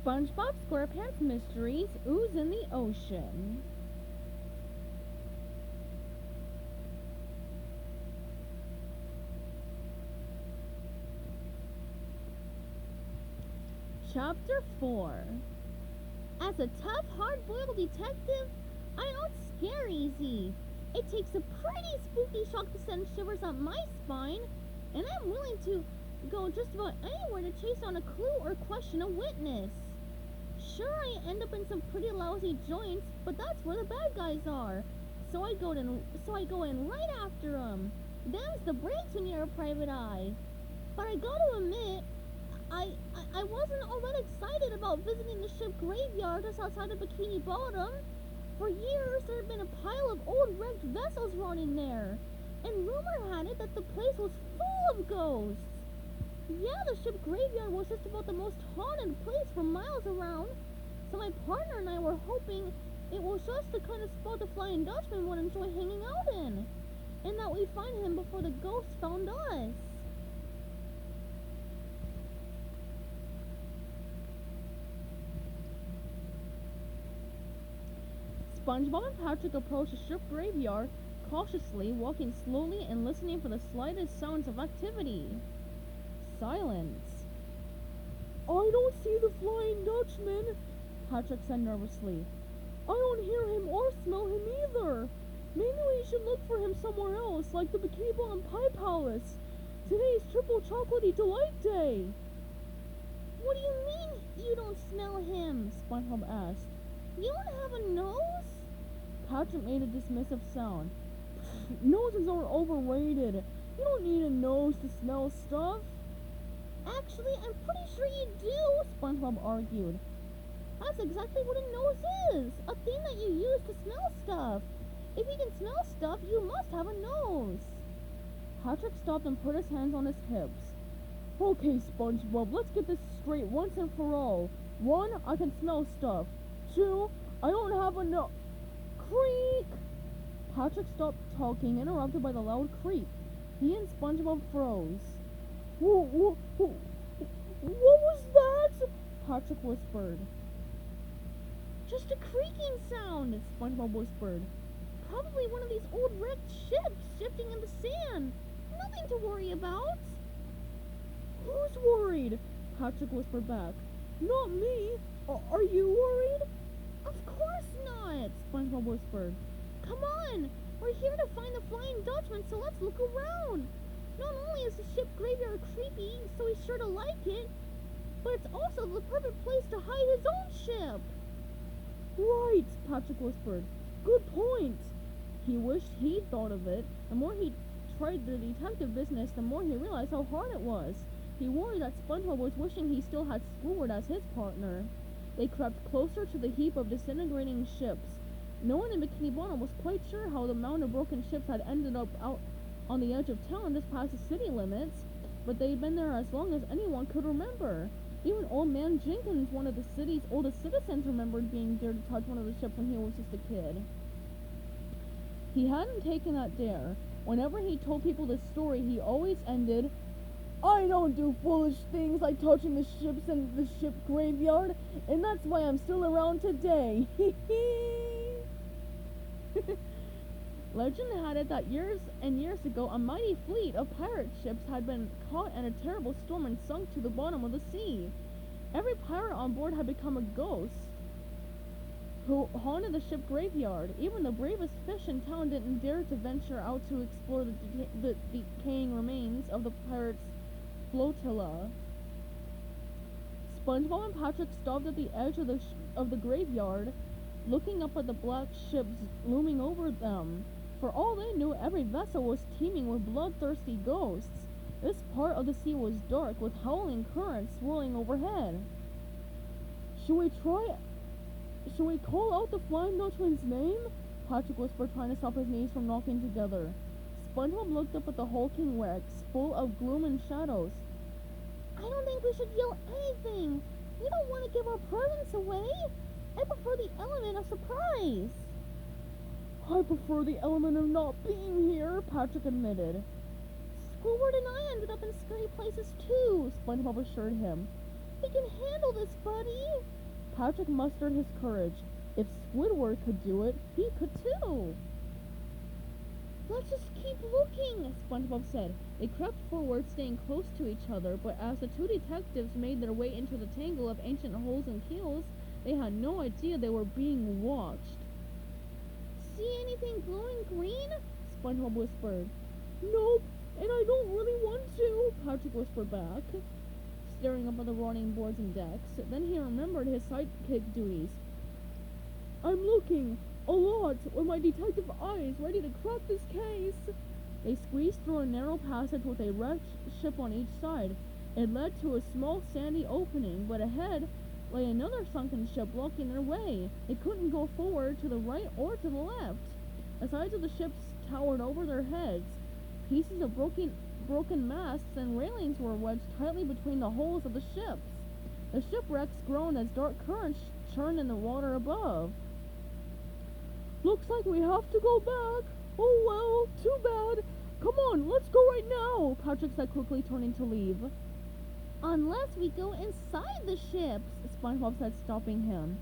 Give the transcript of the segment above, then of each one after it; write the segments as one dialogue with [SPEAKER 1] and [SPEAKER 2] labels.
[SPEAKER 1] SpongeBob SquarePants Mysteries Ooze in the Ocean. Chapter 4. As a tough, hard-boiled detective, I don't scare easy. It takes a pretty spooky shock to send shivers up my spine, and I'm willing to go just about anywhere to chase down a clue or question a witness. Sure, I end up in some pretty lousy joints, but that's where the bad guys are. So I go in right after them. Them's the breaks when you're a private eye. But I gotta admit, I wasn't all that excited about visiting the ship graveyard just outside of Bikini Bottom. For years, there had been a pile of old wrecked vessels rotting there, and rumor had it that the place was full of ghosts. Yeah, the ship graveyard was just about the most haunted place for miles around, so my partner and I were hoping it was just the kind of spot the Flying Dutchman would enjoy hanging out in, and that we'd find him before the ghosts found us. SpongeBob and Patrick approached the ship graveyard cautiously, walking slowly and listening for the slightest sounds of activity. Silence. I don't see the Flying Dutchman, Patrick said nervously. I don't hear him or smell him either. Maybe we should look for him somewhere else, like the Bikini Bottom Pie Palace. Today's Triple Chocolatey Delight Day. What do you mean you don't smell him? SpongeBob asked. You don't have a nose? Patrick made a dismissive sound. Noses are overrated. You don't need a nose to smell stuff. Actually, I'm pretty sure you do, SpongeBob argued. That's exactly what a nose is. A thing that you use to smell stuff. If you can smell stuff, you must have a nose. Patrick stopped and put his hands on his hips. Okay, SpongeBob, let's get this straight once and for all. 1, I can smell stuff. 2, I don't have a nose. Creak! Patrick stopped talking, interrupted by the loud creak. He and SpongeBob froze. What was that? Patrick whispered. Just a creaking sound, SpongeBob whispered. Probably one of these old wrecked ships shifting in the sand. Nothing to worry about. Who's worried? Patrick whispered back. Not me. Are you worried? Of course not, SpongeBob whispered. Come on, we're here to find the Flying Dutchman, so let's look around. Not only is the ship graveyard creepy, so he's sure to like it, but it's also the perfect place to hide his own ship. Right, Patrick whispered. Good point. He wished he'd thought of it. The more he tried the detective business, the more he realized how hard it was. He worried that SpongeBob was wishing he still had Squidward as his partner. They crept closer to the heap of disintegrating ships. No one in Bikini Bottom was quite sure how the mound of broken ships had ended up out on the edge of town just past the city limits, but they'd been there as long as anyone could remember. Even Old Man Jenkins, one of the city's oldest citizens, remembered being dared to touch one of the ships when he was just a kid. He hadn't taken that dare. Whenever he told people this story, he always ended, I don't do foolish things like touching the ships in the ship graveyard, and that's why I'm still around today. Legend had it that years and years ago, a mighty fleet of pirate ships had been caught in a terrible storm and sunk to the bottom of the sea. Every pirate on board had become a ghost who haunted the ship graveyard. Even the bravest fish in town didn't dare to venture out to explore the decaying remains of the pirates' flotilla. SpongeBob and Patrick stopped at the edge of the graveyard, looking up at the black ships looming over them. For all they knew, every vessel was teeming with bloodthirsty ghosts. This part of the sea was dark, with howling currents swirling overhead. Should we call out the Flying Dutchman's name? Patrick whispered, trying to stop his knees from knocking together. SpongeBob looked up at the hulking wrecks, full of gloom and shadows. I don't think we should yell anything. We don't want to give our presents away. I prefer the element of surprise. I prefer the element of not being here, Patrick admitted. Squidward and I ended up in scary places too, SpongeBob assured him. We can handle this, buddy. Patrick mustered his courage. If Squidward could do it, he could too. Let's just keep looking, SpongeBob said. They crept forward, staying close to each other, but as the two detectives made their way into the tangle of ancient holes and keels, they had no idea they were being watched. See anything glowing green? SpongeBob whispered. Nope, and I don't really want to, Patrick whispered back, staring up at the rotting boards and decks. Then he remembered his sidekick duties. I'm looking a lot with my detective eyes, ready to crack this case. They squeezed through a narrow passage with a wrecked ship on each side. It led to a small sandy opening, but ahead lay another sunken ship blocking their way. They couldn't go forward, to the right, or to the left. The sides of the ships towered over their heads. Pieces of broken masts and railings were wedged tightly between the holes of the ships. The shipwrecks groaned as dark currents churned in the water above. Looks like we have to go back. Oh well, too bad. Come on, let's go right now, Patrick said quickly, turning to leave. Unless we go inside the ships, SpongeBob said, stopping him.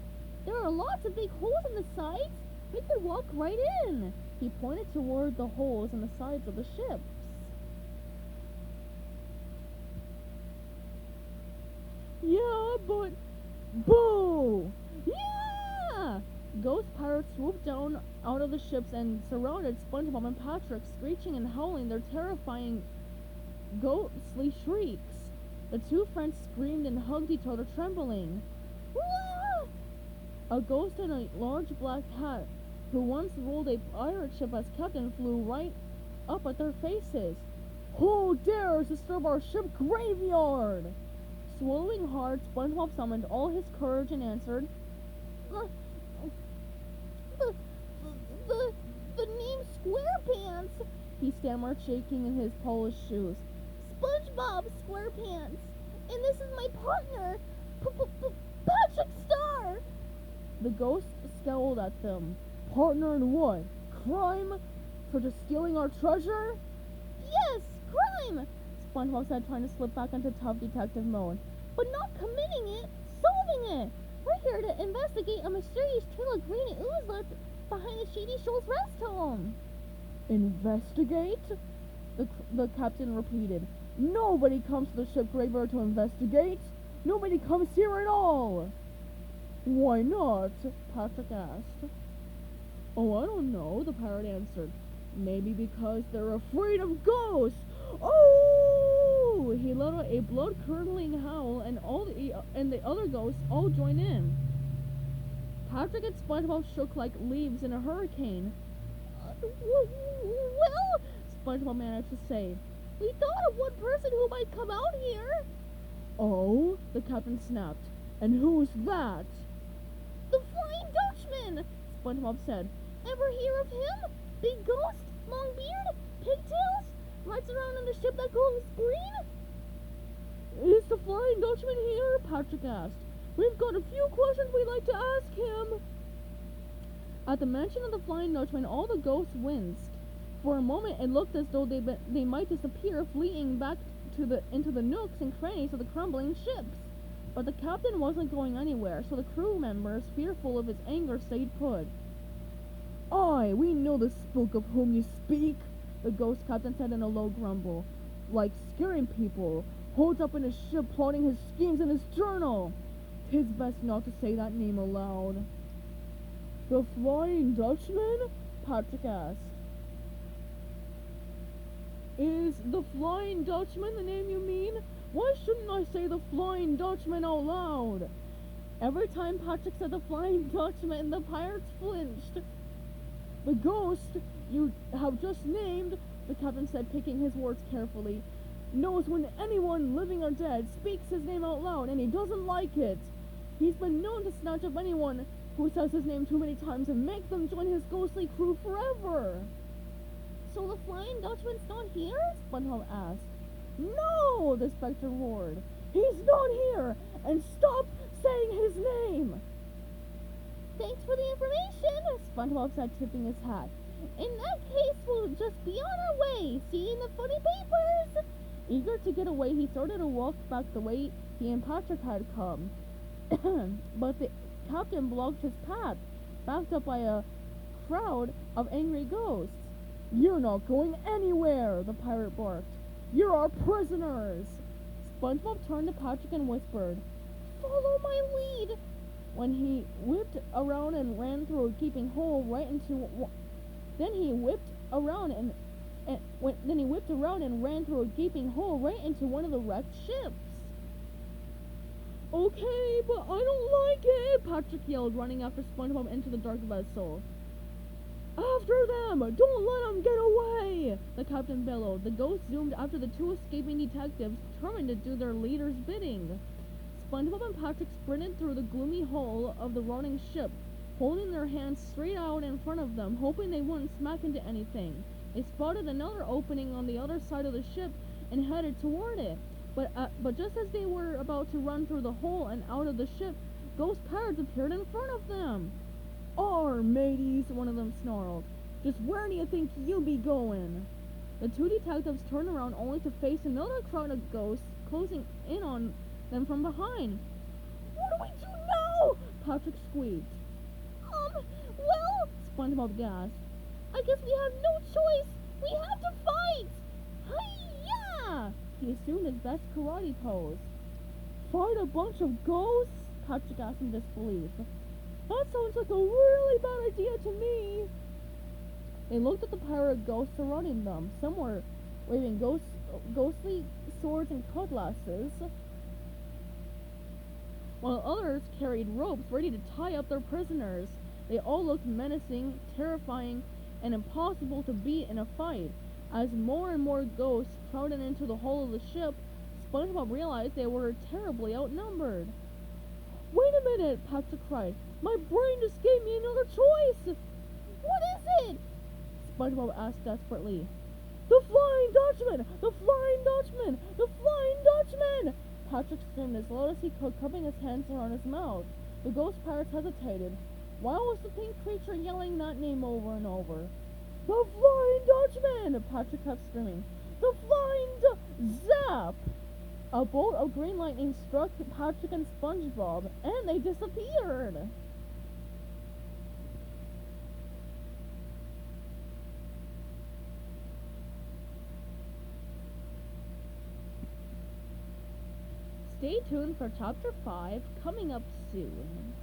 [SPEAKER 1] There are lots of big holes in the sides. We could walk right in. He pointed toward the holes in the sides of the ships. Yeah, but... Boo! Yeah! Ghost pirates swooped down out of the ships and surrounded SpongeBob and Patrick, screeching and howling their terrifying, ghostly shrieks. The two friends screamed and hugged each other, trembling. Wah! A ghost and a large black cat, who once ruled a pirate ship as captain, flew right up at their faces. Who dares disturb our ship graveyard? Swallowing hard, SpongeBob summoned all his courage and answered, The name's SquarePants, he stammered, shaking in his polished shoes. SpongeBob SquarePants, and this is my partner, Patrick Star. The ghost scowled at them. Partner in what? Crime? For just stealing our treasure? Yes, crime, SpongeBob said, trying to slip back into tough detective mode. But not committing it, solving it. We're here to investigate a mysterious trail of green ooze left behind the Shady Shoals rest home. Investigate? The captain repeated. Nobody comes to the ship graveyard to investigate. Nobody comes here at all. Why not? Patrick asked. Oh, I don't know, the pirate answered. Maybe because they're afraid of ghosts. Oh! He let out a blood-curdling howl, and the other ghosts all joined in. Patrick and SpongeBob shook like leaves in a hurricane. Well, SpongeBob managed to say, we thought of one person who might come out here. Oh, the captain snapped. And who's that? The Flying Dutchman, SpongeBob said. Ever hear of him? Big ghost, long beard, pigtails, rides around on the ship that glows green? Is the Flying Dutchman here? Patrick asked. We've got a few questions we'd like to ask him. At the mention of the Flying Dutchman, all the ghosts winced. For a moment, it looked as though they might disappear, fleeing back into the nooks and crannies of the crumbling ships. But the captain wasn't going anywhere, so the crew members, fearful of his anger, stayed put. Aye, we know the spook of whom you speak, the ghost captain said in a low grumble. Like scaring people, holds up in his ship plotting his schemes in his journal. 'Tis best not to say that name aloud. The Flying Dutchman? Patrick asked. Is the Flying Dutchman the name you mean? Why shouldn't I say the Flying Dutchman out loud? Every time Patrick said the Flying Dutchman, the pirates flinched. The ghost you have just named, the captain said, picking his words carefully, knows when anyone, living or dead, speaks his name out loud, and he doesn't like it. He's been known to snatch up anyone who says his name too many times and make them join his ghostly crew forever. So the Flying Dutchman's not here? SpongeBob asked. No, the Spectre roared. He's not here, and stop saying his name. Thanks for the information, SpongeBob said, tipping his hat. In that case, we'll just be on our way. See you in the funny papers. Eager to get away, he started to walk back the way he and Patrick had come. But the captain blocked his path, backed up by a crowd of angry ghosts. "You're not going anywhere," the pirate barked. "You're our prisoners." SpongeBob turned to Patrick and whispered, "Follow my lead." When he whipped around and ran through a gaping hole right into then he whipped around and ran through a gaping hole right into one of the wrecked ships. "Okay, but I don't like it," Patrick yelled, running after SpongeBob into the dark vessel. "After them! Don't let them get away!" the captain bellowed. The ghost zoomed after the two escaping detectives, determined to do their leader's bidding. SpongeBob and Patrick sprinted through the gloomy hull of the rotting ship, holding their hands straight out in front of them, hoping they wouldn't smack into anything. They spotted another opening on the other side of the ship and headed toward it. But just as they were about to run through the hole and out of the ship, ghost pirates appeared in front of them. "Arr, mateys," one of them snarled. "Just where do you think you be going?" The two detectives turned around only to face another crowd of ghosts closing in on them from behind. "What do we do now?" Patrick squeaked. Well," SpongeBob gasped. "I guess we have no choice. We have to fight!" "Hi-ya!" He assumed his best karate pose. "Fight a bunch of ghosts?" Patrick asked in disbelief. "That sounds like a really bad idea to me." They looked at the pirate ghosts surrounding them. Some were waving ghostly swords and cutlasses, while others carried ropes ready to tie up their prisoners. They all looked menacing, terrifying, and impossible to beat in a fight. As more and more ghosts crowded into the hull of the ship, SpongeBob realized they were terribly outnumbered. "Wait a minute," Patrick cried. "My brain just gave me another choice." "What is it?" SpongeBob asked desperately. "The Flying Dutchman! The Flying Dutchman! The Flying Dutchman!" Patrick screamed as loud as he could, cupping his hands around his mouth. The ghost pirates hesitated. Why was the pink creature yelling that name over and over? "The Flying Dutchman!" Patrick kept screaming. "The Flying Zap!" A bolt of green lightning struck Patrick and SpongeBob, and they disappeared. Stay tuned for Chapter 5, coming up soon.